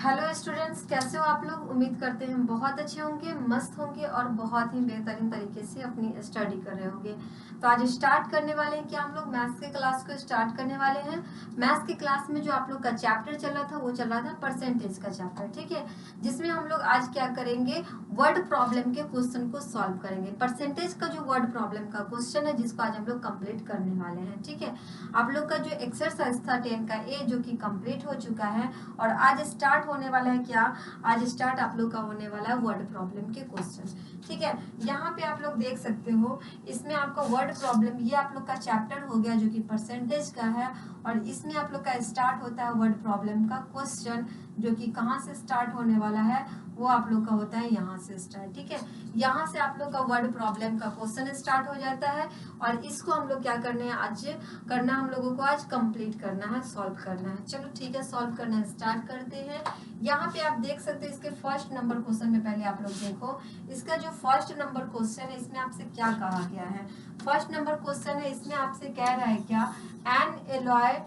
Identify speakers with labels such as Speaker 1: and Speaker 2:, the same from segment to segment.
Speaker 1: Hello students, कैसे हो आप लोग। उम्मीद करते हैं बहुत अच्छे होंगे, मस्त होंगे और बहुत ही बेहतरीन तरीके से अपनी स्टडी कर रहे होंगे। तो आज स्टार्ट करने वाले हैं कि हम लोग मैथ्स के क्लास को स्टार्ट करने वाले हैं। मैथ्स के क्लास में जो आप लोग का चैप्टर चल रहा था वो चल रहा था परसेंटेज का चैप्टर, ठीक है, जिसमें हम लोग आज क्या करेंगे, वर्ड प्रॉब्लम के क्वेश्चन को सॉल्व करेंगे। परसेंटेज का जो वर्ड प्रॉब्लम का क्वेश्चन है जिसको आज हम लोग कंप्लीट करने वाले हैं, ठीक है। आप लोग का जो एक्सरसाइज था 10 का ए जो कि कंप्लीट हो चुका है और आज स्टार्ट होने वाला है क्या, आज स्टार्ट आप लोग का होने वाला है वर्ड प्रॉब्लम के क्वेश्चन, ठीक है। यहाँ पे आप लोग देख सकते हो, इसमें आपका वर्ड प्रॉब्लम ये आप लोग का चैप्टर हो गया जो कि परसेंटेज का है और इसमें आप लोग का स्टार्ट होता है वर्ड प्रॉब्लम का क्वेश्चन जो कि कहाँ से स्टार्ट होने वाला है, वो आप लोग का होता है यहाँ से स्टार्ट, ठीक है। यहाँ से आप लोग का वर्ड प्रॉब्लम का क्वेश्चन स्टार्ट हो जाता है और इसको हम लोग क्या करने हैं, आज करना हम लोगों को आज कंप्लीट करना है, सॉल्व करना है। चलो ठीक है, सॉल्व करना स्टार्ट करते हैं। यहाँ पे आप देख सकते हैं इसके फर्स्ट नंबर क्वेश्चन में पहले आप लोग देखो, इसका जो फर्स्ट नंबर क्वेश्चन है इसमें आपसे क्या कहा गया है। फर्स्ट नंबर क्वेश्चन है, इसमें आपसे कह रहा है क्या, N alloy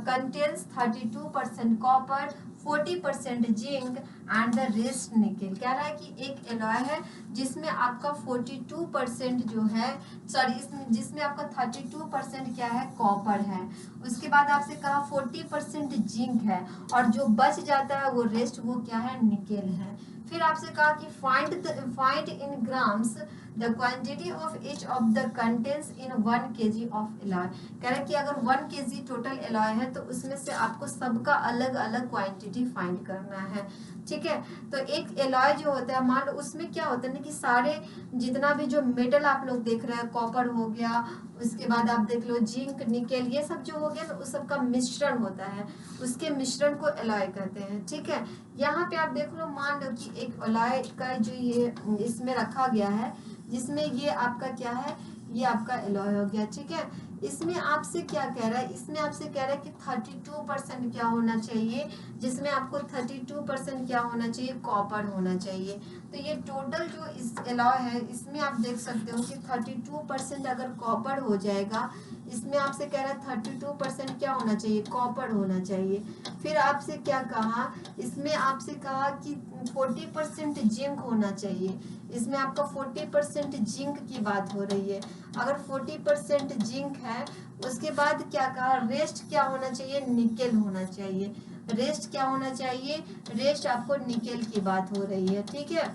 Speaker 1: contains 32% copper, 40% zinc and the rest nickel. कह रहा है कि एक एलॉय है जिसमें आपका 42% जो है, सॉरी जिसमें आपका 32% क्या है, कॉपर है। उसके बाद आपसे कहा 40% जिंक है और जो बच जाता है वो रेस्ट वो क्या है, निकेल है। फिर आपसे कहा कि find in grams the quantity of each of the contents in 1 kg of alloy. कह रहा है कि अगर 1 kg टोटल एलॉय है तो उसमें से आपको सबका अलग अलग क्वांटिटी फाइंड करना है, ठीक है। तो एक एलॉय जो होता है, मान लो उसमें क्या होता है ना कि सारे जितना भी जो मेटल आप लोग देख रहे हैं, कॉपर हो गया, उसके बाद आप देख लो जिंक, निकेल, ये सब जो हो गया ना उस सब का मिश्रण होता है, उसके मिश्रण को एलॉय कहते हैं, ठीक है। यहाँ पे आप देख लो, मान लो कि एक एलॉय का जो ये इसमें रखा गया है जिसमें ये आपका क्या है, ये आपका एलॉय हो गया, ठीक है। इसमें आपसे क्या कह रहा है, इसमें आपसे कह रहा है कि 32% क्या होना चाहिए, जिसमें आपको 32% क्या होना चाहिए, कॉपर होना चाहिए। तो ये टोटल जो इस एलॉय है इसमें आप देख सकते हो कि 32% अगर कॉपर हो जाएगा, इसमें आपसे कह रहा है 32% क्या होना चाहिए, कॉपर होना चाहिए। फिर आपसे क्या कहा, इसमें आपसे कहा कि 40% जिंक होना चाहिए, इसमें आपका 40% जिंक की बात हो रही है। अगर 40% जिंक है, उसके बाद क्या कहा, रेस्ट क्या होना चाहिए, निकेल होना चाहिए। रेस्ट क्या होना चाहिए, रेस्ट आपको निकेल की बात हो रही है, ठीक है।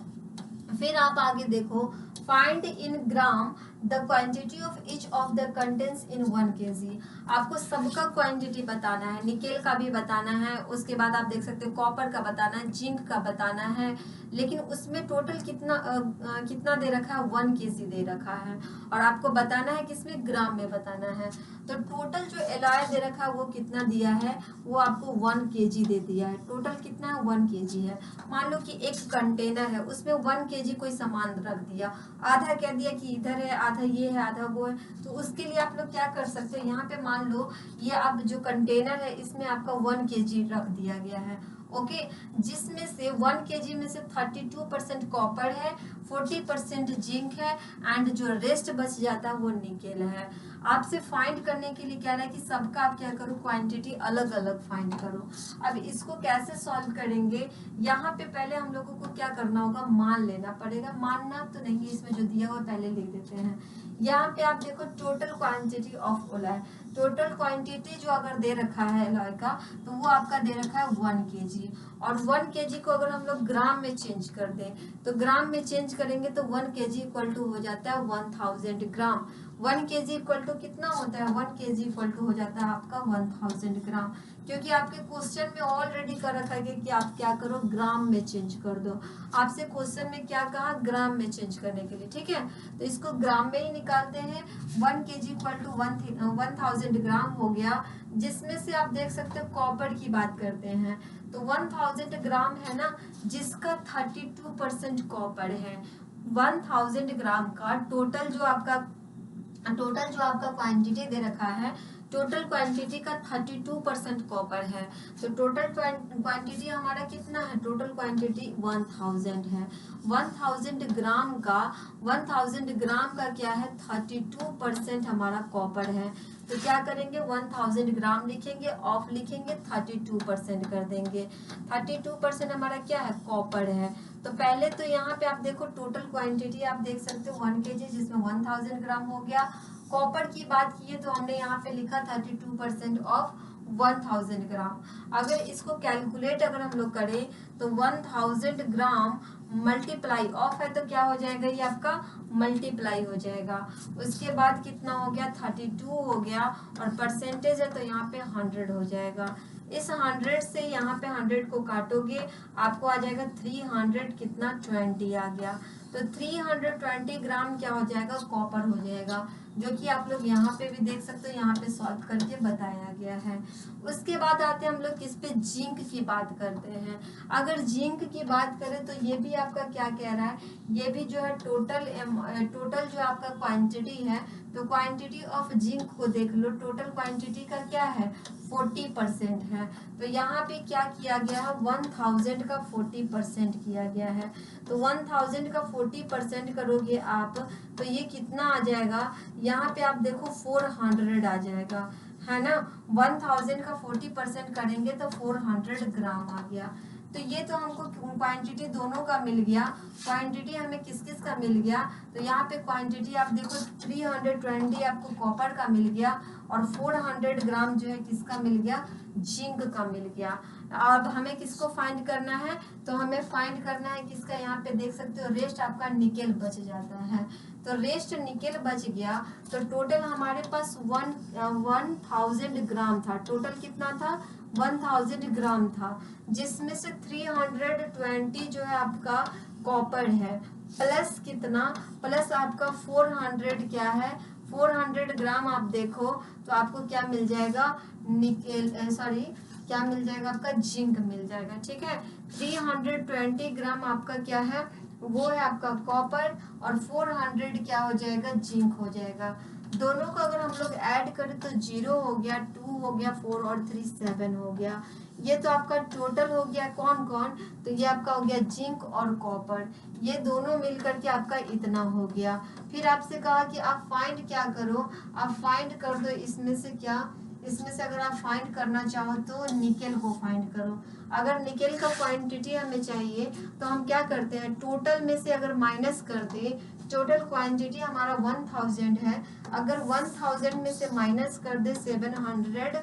Speaker 1: फिर आप आगे देखो, find in gram the quantity of each of the contents in 1 kg। आपको सबका क्वांटिटी बताना है, निकेल का भी बताना है, उसके बाद आप देख सकते हो कॉपर का बताना है, जिंक का बताना है, लेकिन उसमें टोटल कितना दे रखा है, 1 kg दे रखा है और आपको बताना है किसमें, ग्राम में बताना है। तो टोटल जो एलॉय दे रखा है वो कितना दिया है, वो आपको 1 kg दे दिया है। टोटल कितना है, 1 kg है। मान लो कि एक कंटेनर है उसमें 1 kg कोई सामान रख दिया, आधा कह दिया कि इधर है, आधा ये है, आधा वो है, तो उसके लिए आप लोग क्या कर सकते हो, यहाँ पे मान लो ये आप जो कंटेनर है इसमें आपका 1 kg रख दिया गया है, ओके, जिसमें से 1 kg में से 32% कॉपर है, 40% जिंक है एंड जो रेस्ट बच जाता है वो निकेल है। आपसे फाइंड करने के लिए कह रहा है कि सबका आप क्या करो, क्वांटिटी अलग अलग फाइंड करो। अब इसको कैसे सॉल्व करेंगे, यहाँ पे पहले हम लोगों को क्या करना होगा, मान लेना पड़ेगा, मानना तो नहीं, इसमें जो दिया हुआ पहले लिख देते हैं। यहाँ पे आप देखो total quantity of alloy, total quantity जो अगर दे रखा है एलॉय का तो वो आपका दे रखा है 1 kg, और 1 kg को अगर हम लोग ग्राम में चेंज कर दें तो ग्राम में चेंज करेंगे तो 1 kg इक्वल टू हो जाता है 1000 ग्राम। 1 kg इक्वल टू कितना होता है, 1 kg इक्वल टू हो जाता है आपका 1000 ग्राम, क्योंकि आपके क्वेश्चन में ऑलरेडी कर रखा है कि आप क्या करो, ग्राम में चेंज कर दो। आपसे क्वेश्चन में क्या कहा, ग्राम में चेंज करने के लिए, ठीक है। तो इसको ग्राम में ही निकालते हैं, 1 kg इक्वल टू 1000 ग्राम हो गया, जिसमें से आप देख सकते हो कॉपर की बात करते हैं तो 1000 ग्राम है ना, जिसका 32% कॉपर है। 1000 ग्राम का टोटल जो आपका क्वांटिटी दे रखा है टोटल क्वांटिटी का 32% कॉपर है। तो टोटल क्वांटिटी हमारा कितना है, टोटल क्वांटिटी 1000 है। 1000 ग्राम का 1000 ग्राम का क्या है, 32% हमारा कॉपर है। तो क्या करेंगे, 1000 ग्राम लिखेंगे, ऑफ लिखेंगे, 32% कर देंगे। 32% हमारा क्या है, कॉपर है। तो पहले तो यहाँ पे आप देखो टोटल क्वांटिटी आप देख सकते हो 1 kg, जिसमें 1000 ग्राम हो गया। कॉपर की बात की है तो हमने यहाँ पे लिखा 32% ऑफ 1000 ग्राम। अगर इसको कैलकुलेट अगर हम लोग करें तो 1000 ग्राम मल्टीप्लाई, ऑफ है तो क्या हो जाएगा, ये आपका मल्टीप्लाई हो जाएगा। उसके बाद कितना हो गया, 32 हो गया, और परसेंटेज है तो यहाँ पे 100 हो जाएगा। इस 100 से यहाँ पे 100 को काटोगे, आपको आ जाएगा 300 कितना, 20 आ गया। तो 320 ग्राम क्या हो जाएगा, कॉपर हो जाएगा, जो कि आप लोग यहाँ पे भी देख सकते हो, यहाँ पे सॉल्व करके बताया गया है। उसके बाद आते हैं हम लोग किस पे, जिंक की बात करते हैं। अगर जिंक की बात करें तो ये भी आपका क्या कह रहा है, ये भी जो है टोटल जो आपका क्वांटिटी है, तो क्वांटिटी ऑफ जिंक को देख लो, टोटल क्वांटिटी का क्या है, 40% है। तो यहाँ पे क्या किया गया है, 1000 का 40% किया गया है। तो 1000 का 40% करोगे आप, तो ये कितना आ जाएगा, यहाँ पे आप देखो 400 आ जाएगा, है ना। 1000 का 40% करेंगे तो 400 ग्राम आ गया। तो ये तो हमको क्वांटिटी दोनों का मिल गया। क्वांटिटी हमें किस किस का मिल गया, तो यहाँ पे क्वांटिटी आप देखो 320 आपको कॉपर का मिल गया, और 400 ग्राम जो है किसका मिल गया, जिंक का मिल गया। अब हमें किसको फाइंड करना है, तो हमें फाइंड करना है किसका, यहाँ पे देख सकते हो रेस्ट आपका निकेल बच जाता है। तो रेस्ट निकेल बच गया, तो टोटल हमारे पास 1000 ग्राम था। टोटल कितना था, 1000 ग्राम था, जिसमें से 320 जो है आपका कॉपर है, प्लस कितना, प्लस आपका 400 क्या है, 400 ग्राम आप देखो तो आपको क्या मिल जाएगा, निकेल सॉरी क्या मिल जाएगा, आपका जिंक मिल जाएगा। ठीक है, 320 ग्राम आपका क्या है, वो है आपका कॉपर, और 400 क्या हो जाएगा, जिंक हो जाएगा। दोनों को अगर हम लोग ऐड करें तो 0 हो गया, 2 हो गया, 4 और 3 7 हो गया। ये तो आपका टोटल हो गया, कौन कौन, तो ये आपका हो गया जिंक और कॉपर, ये दोनों मिलकर के आपका इतना हो गया। फिर आपसे कहा कि आप फाइंड क्या करो, आप फाइंड कर दो इसमें से क्या, इसमें से अगर आप फाइंड करना चाहो तो निकेल को फाइंड करो। अगर निकेल का क्वांटिटी हमें चाहिए तो हम क्या करते हैं, टोटल में से अगर माइनस कर दे, टोटल क्वांटिटी हमारा 1000 है, अगर 1000 में से माइनस कर दे 700,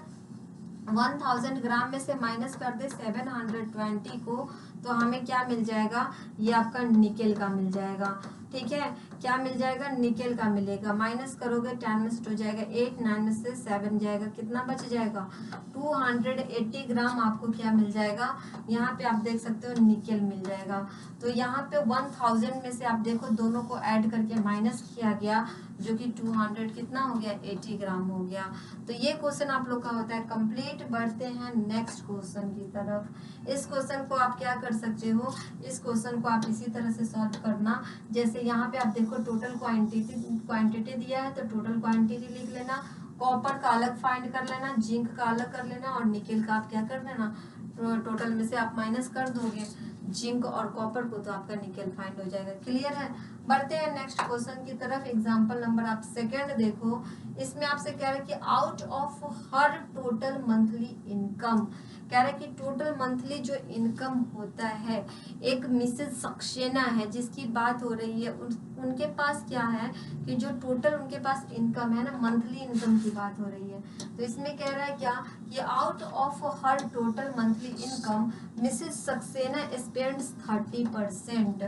Speaker 1: 1000 ग्राम में से माइनस कर दे 720 को, तो हमें क्या मिल जाएगा, ये आपका निकेल का मिल जाएगा। ठीक है, क्या मिल जाएगा, निकेल का मिलेगा। माइनस करोगे 10 में से हो जाएगा 8, 9 में से 7 जाएगा, कितना बच जाएगा, 280 ग्राम आपको क्या मिल जाएगा, यहाँ पे आप देख सकते हो निकेल मिल जाएगा। तो यहाँ पे 1000 में से आप देखो दोनों को ऐड करके माइनस किया गया, जो कि 200 कितना हो गया, 80 ग्राम हो गया। तो ये क्वेश्चन आप लोग का होता है कंप्लीट। बढ़ते हैं नेक्स्ट क्वेश्चन की तरफ। इस क्वेश्चन को आप क्या कर सकते हो, इस क्वेश्चन को आप इसी तरह से सॉल्व करना, जैसे यहाँ पे आप देखो टोटल क्वांटिटी दिया है, तो टोटल क्वांटिटी लिख लेना, कॉपर का अलग फाइंड कर लेना, जिंक का अलग कर लेना, और निकेल का आप क्या कर लेना, टोटल में से आप माइनस कर दोगे जिंक और कॉपर को, तो आपका निकेल फाइंड हो जाएगा। क्लियर है। बढ़ते हैं नेक्स्ट क्वेश्चन की तरफ। एग्जांपल नंबर आप सेकंड देखो, इसमें आपसे कह रहा है कि out of her total monthly income, कह रहा है कि टोटल मंथली जो इनकम होता है, एक मिसेज सक्सेना है जिसकी बात हो रही है, उनके पास क्या है कि जो टोटल उनके पास इनकम है ना, मंथली इनकम की बात हो रही है। तो इसमें कह रहा है क्या कि out of her total monthly income Mrs Saxena spends 30%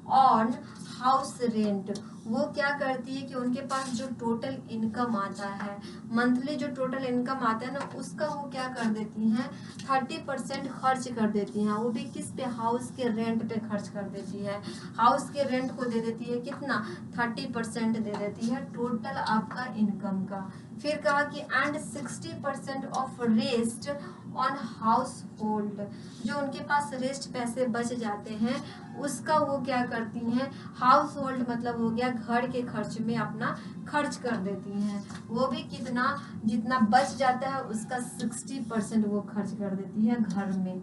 Speaker 1: on house rent. वो क्या करती है कि उनके पास जो टोटल इनकम आता है, मंथली जो टोटल इनकम आता है ना, उसका वो क्या कर देती हैं, 30% खर्च कर देती हैं। वो भी किस पे, हाउस के रेंट पे खर्च कर देती है। हाउस के रेंट को दे देती है कितना, 30% दे देती है टोटल आपका इनकम का। फिर कहा कि and 60% of rest on house hold, जो उनके पास रेस्ट पैसे बच जाते हैं उसका वो क्या करती हैं, हाउस होल्ड मतलब हो गया घर के खर्च में अपना खर्च कर देती हैं, वो भी कितना, जितना बच जाता है उसका 60% वो खर्च कर देती है घर में,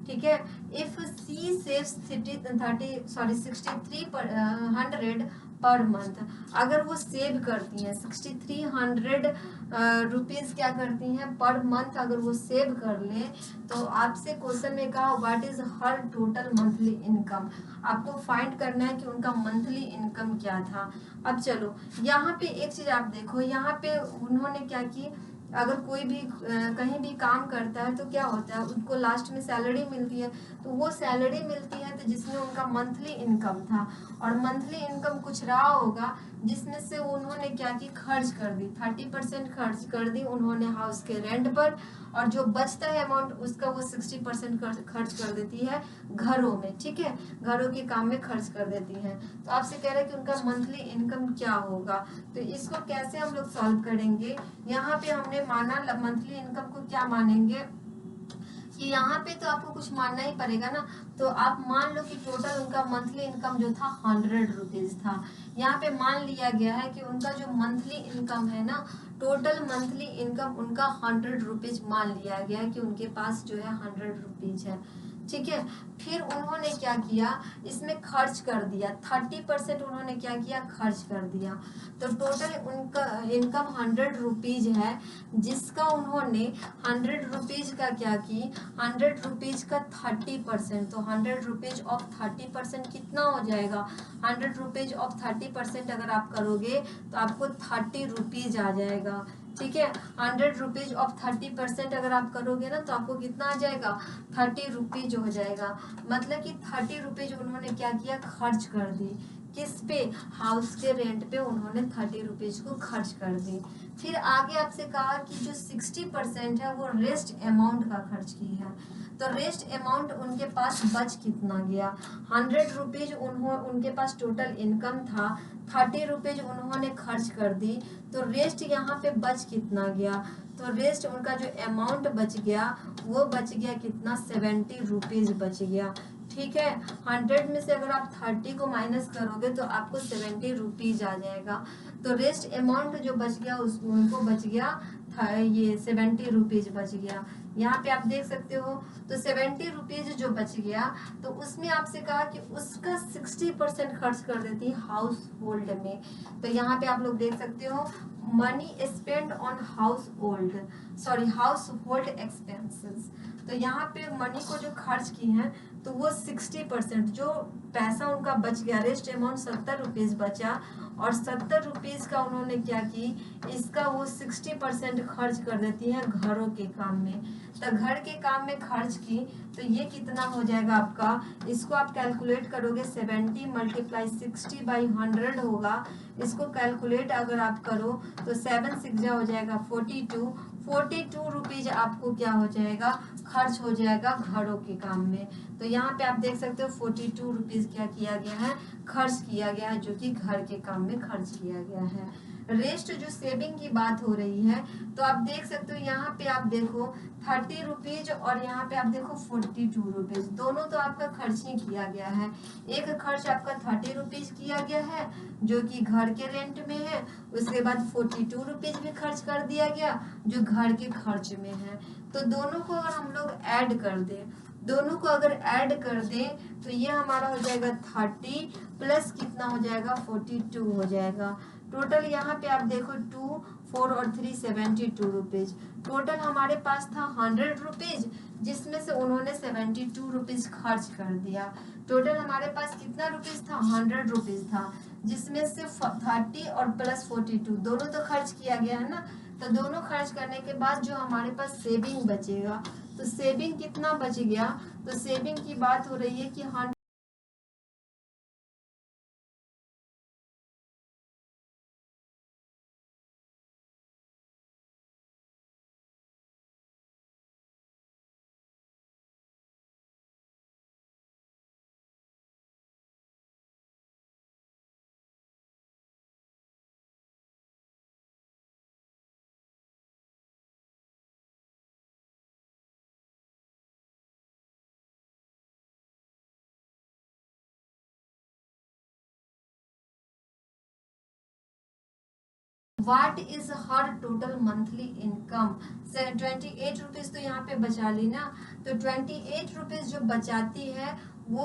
Speaker 1: ठीक है। If C saves 6300 per month, अगर वो सेव करती हैं 6300 रुपीज क्या करती हैं पर मंथ, अगर वो सेव कर ले तो आपसे क्वेश्चन में कहा what is her total monthly income, आपको फाइंड करना है कि उनका मंथली इनकम क्या था। अब चलो यहाँ पे एक चीज आप देखो, यहाँ पे उन्होंने क्या की, अगर कोई भी कहीं भी काम करता है तो क्या होता है, उनको लास्ट में सैलरी मिलती है, तो वो सैलरी मिलती है तो जिसमें उनका मंथली इनकम था, और मंथली इनकम कुछ रहा होगा जिसमें से उन्होंने क्या की, खर्च कर दी, 30% खर्च कर दी उन्होंने हाउस के रेंट पर, और जो बचता है अमाउंट उसका वो 60% खर्च कर देती है घरों में, ठीक है, घरों के काम में खर्च कर देती हैं। तो आपसे कह रहा है कि उनका मंथली इनकम क्या होगा, तो इसको कैसे हम लोग सॉल्व करेंगे। यहाँ पे हमने माना मंथली इनकम को क्या मानेंगे कि यहाँ पे तो आपको कुछ मानना ही पड़ेगा ना, तो आप मान लो कि टोटल उनका मंथली इनकम जो था 100 रुपीज था। यहाँ पे मान लिया गया है कि उनका जो मंथली इनकम है ना, टोटल मंथली इनकम उनका 100 रुपीज मान लिया गया है कि उनके पास जो है 100 रुपीज है, ठीक है। फिर उन्होंने क्या किया, इसमें खर्च कर दिया, 30% उन्होंने क्या किया, खर्च कर दिया, तो टोटल उनका इनकम 100 रुपीज है, जिसका उन्होंने 100 रुपीज का क्या की, 100 रुपीज का 30%, तो 100 रुपीज ऑफ 30% कितना हो जाएगा, 100 रुपीज ऑफ 30% अगर आप करोगे तो आपको 30 रुपीज आ जाएगा, ठीक है। 100 रुपीज ऑफ 30% अगर आप करोगे ना तो आपको कितना आ जाएगा, 30 रुपीज हो जाएगा, मतलब कि 30 रुपीज उन्होंने क्या किया, खर्च कर दी, किस पे, हाउस के रेंट पे उन्होंने 30 रुपीज को खर्च कर दी। फिर आगे आपसे कहा कि जो 60% है वो रेस्ट अमाउंट का खर्च की है, तो रेस्ट अमाउंट उनके पास बच कितना गया, 100 रुपीज उनके पास टोटल इनकम था, 30 रुपीज उन्होंने खर्च कर दी, तो रेस्ट यहाँ पे बच कितना गया, तो रेस्ट उनका जो अमाउंट बच गया वो बच गया कितना, 70 रुपीज बच गया, ठीक है। 100 में से अगर आप 30 को माइनस करोगे तो आपको 70 रुपीज आ जाएगा, तो रेस्ट अमाउंट जो बच गया उनको बच गया था ये 70 रुपीज बच गया। यहाँ पे आप देख सकते हो, तो 70 रुपीज जो बच गया तो उसमें आपसे कहा कि उसका 60% खर्च कर देती है हाउस होल्ड में, तो यहाँ पे आप लोग देख सकते हो money spend on house hold, sorry house hold expenses, तो यहाँ पे मनी को जो खर्च की है तो वो 60%, जो पैसा उनका बच गया, रेस्ट अमाउंट 70 रुपीज बचा, और 70 रुपीज का उन्होंने क्या की, इसका वो 60% खर्च कर देती है घरों के काम में, तो घर के काम में खर्च की, तो ये कितना हो जाएगा आपका, इसको आप कैलकुलेट करोगे 70 मल्टीप्लाई 60/100 होगा, इसको कैलकुलेट अगर आप करो तो 7 6 हो जाएगा 42 रुपीज आपको क्या हो जाएगा, खर्च हो जाएगा घरों के काम में। तो यहाँ पे आप देख सकते हो 42 रुपीज क्या किया गया है, खर्च किया गया है, जो कि घर के काम में खर्च किया गया है। रेस्ट जो सेविंग की बात हो रही है, तो आप देख सकते हो यहाँ पे आप देखो 30 रुपीज और यहाँ पे आप देखो 42 रुपीज, दोनों तो आपका खर्च ही किया गया है। एक खर्च आपका 30 रुपीज किया गया है जो कि घर के रेंट में है, उसके बाद 42 रुपीज भी खर्च कर दिया गया जो घर के खर्च में है। तो दोनों को अगर हम लोग ऐड कर दें, दोनों को अगर ऐड कर दें तो ये हमारा हो जाएगा 30 प्लस कितना हो जाएगा 42 हो जाएगा। टोटल यहाँ पे आप देखो 2 4 और 3 72 रुपीज, टोटल हमारे पास था 100 रुपीज, जिसमें से उन्होंने 72 रुपीज खर्च कर दिया। टोटल हमारे पास कितना रुपीज था, 100 रुपीज था, जिसमें से 30 और प्लस 42 दोनों तो खर्च किया गया है ना, तो दोनों खर्च करने के बाद जो हमारे पास सेविंग बचेगा, तो सेविंग कितना बच गया, तो सेविंग की बात हो रही है कि 100 what is her total monthly income. 28 rupees तो यहाँ पे बचा ली ना, तो 28 रुपीज जो बचाती है वो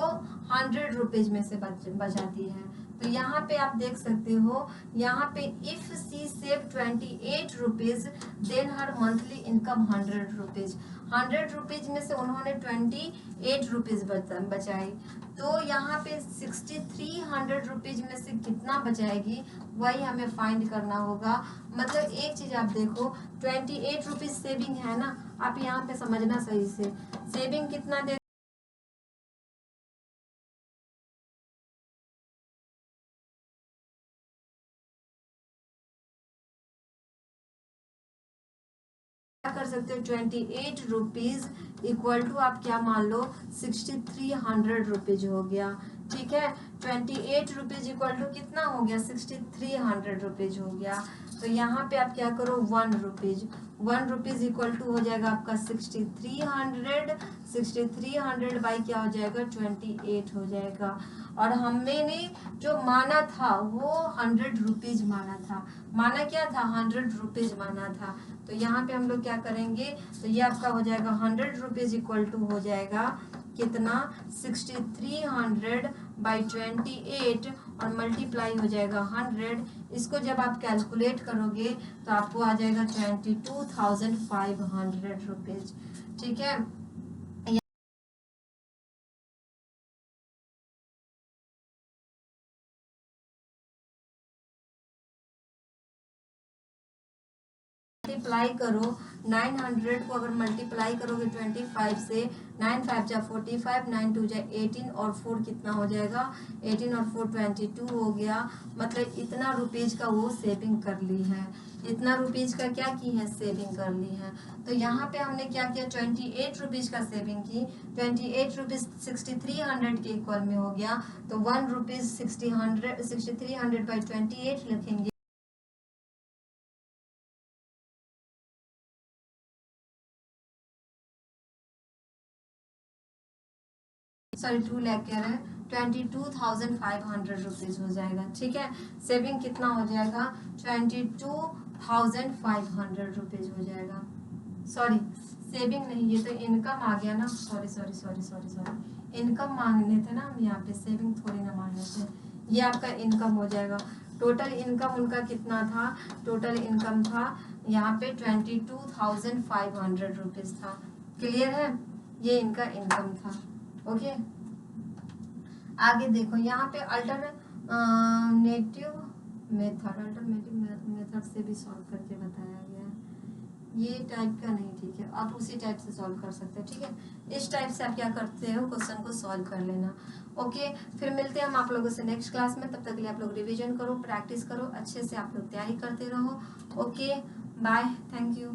Speaker 1: 100 रुपीज में से बचाती है। तो यहाँ पे आप देख सकते हो, यहाँ पे if she save 28 rupees then her monthly income 100 rupees. 100 rupees में से उन्होंने 28 रुपीज बचाई, तो यहाँ पे 6300 रुपीज में से कितना बचाएगी वही हमें फाइंड करना होगा। मतलब एक चीज आप देखो, 28 रुपीज सेविंग है ना, आप यहाँ पे समझना सही से, सेविंग कितना दे कर सकते हो। 28 रुपीज इक्वल टू आप क्या मान लो 6300 रुपीज हो गया। ठीक है, 28 रुपीज इक्वल टू कितना हो गया 6300 रुपीज हो गया। तो यहाँ पे आप क्या करो 1 रुपीज, 1 रुपीज इक्वल टू हो जाएगा आपका 6300, 6300 बाई क्या हो जाएगा 28 हो जाएगा। और हमने जो माना था वो 100 रुपीज माना था, माना क्या था 100 रुपीज माना था। तो यहाँ पे हम लोग क्या करेंगे, तो ये आपका हो जाएगा 100 रुपीज इक्वल टू हो जाएगा कितना 6300 बाई 28 और मल्टीप्लाई हो जाएगा 100। इसको जब आप कैलकुलेट करोगे तो आपको आ जाएगा 22,500 रुपीज। ठीक है, मल्टीप्लाई करो 900 को, अगर मल्टीप्लाई करोगे 25 से, 9 5 जा 45, 9 2 जा 18 और 4 कितना हो जाएगा 18 और 4 22 हो गया। मतलब इतना रुपीज का वो सेविंग कर ली है, इतना रुपीज का क्या की है सेविंग कर ली है। तो यहाँ पे हमने क्या किया 28 रुपीज का सेविंग की, 28 रुपीज 6300 के इक्वल में हो गया। तो 1 रुपीज 6300 बाई 28 लिखेंगे, सॉरी 2 लाख कह रहे हैं, 22,500 रुपीज हो जाएगा। ठीक है, सेविंग कितना हो जाएगा 22,500 रुपीज हो जाएगा। सॉरी सेविंग नहीं, ये तो इनकम आ गया ना, sorry sorry sorry sorry sorry, income मांगने थे ना हम यहाँ पे, सेविंग थोड़ी ना मांगने थे। ये आपका इनकम हो जाएगा। टोटल इनकम उनका कितना था, टोटल इनकम था यहाँ पे 22,500 रुपीज था। क्लियर है, ये इनका इनकम था। ओके, आगे देखो यहाँ पे अल्टरनेटिव मेथड से भी सॉल्व करके बताया गया है। ये टाइप का नहीं, ठीक है, आप उसी टाइप से सॉल्व कर सकते हो। ठीक है, इस टाइप से आप क्या करते हो क्वेश्चन को सॉल्व कर लेना। ओके, फिर मिलते हैं हम आप लोगों से नेक्स्ट क्लास में। तब तक के लिए आप लोग रिवीजन करो, प्रैक्टिस करो, अच्छे से आप लोग तैयारी करते रहो। Okay bye, thank you.